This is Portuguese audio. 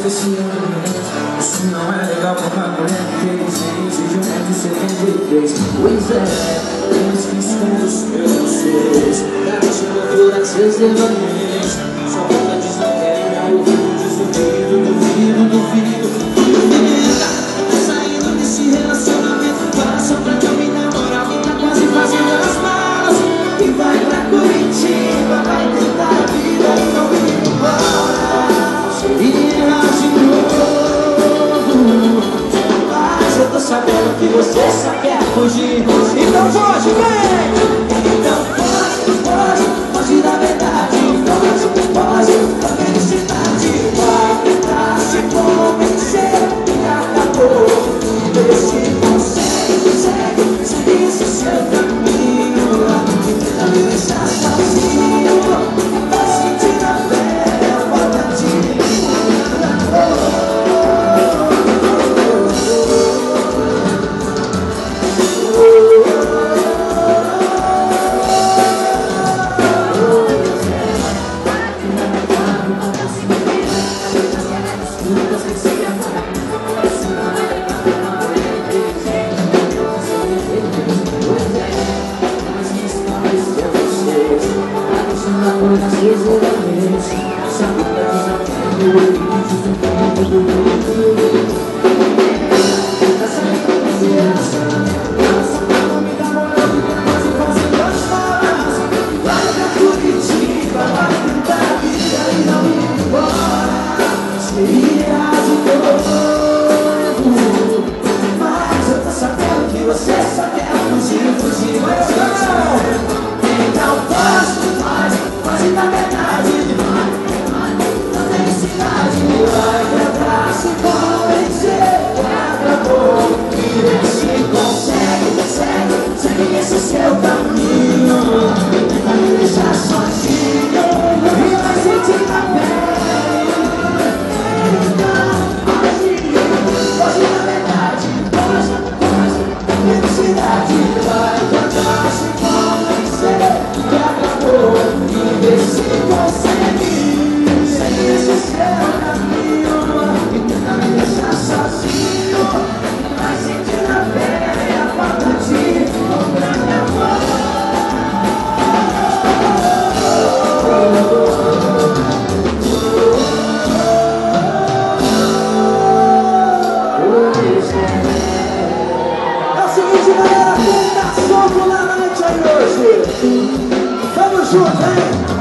despreciando. Isso não é legal pra uma mulher inteligente de 1,73 m. Pois é, temos que esconder os meus anseios, garante loucura, seus devaneios. Sua boca diz não quer me ouvir, diz duvido. Tô saindo desse relacionamento fora só pra não me namorar. Tá quase fazendo as malas e vai pra Curitiba, vai tentar a vida e não ir embora. Seria de novo, mas eu tô sabendo que você só quer fugir. Então foge, vem! Então foge da verdade. Foge da felicidade. Vai tentar se convencer e acabou. Vê se consegue, segue esse seu caminho. Tenta me deixar sozinho, vai sentir a fé, volta de mim. Vamos juntos, hein?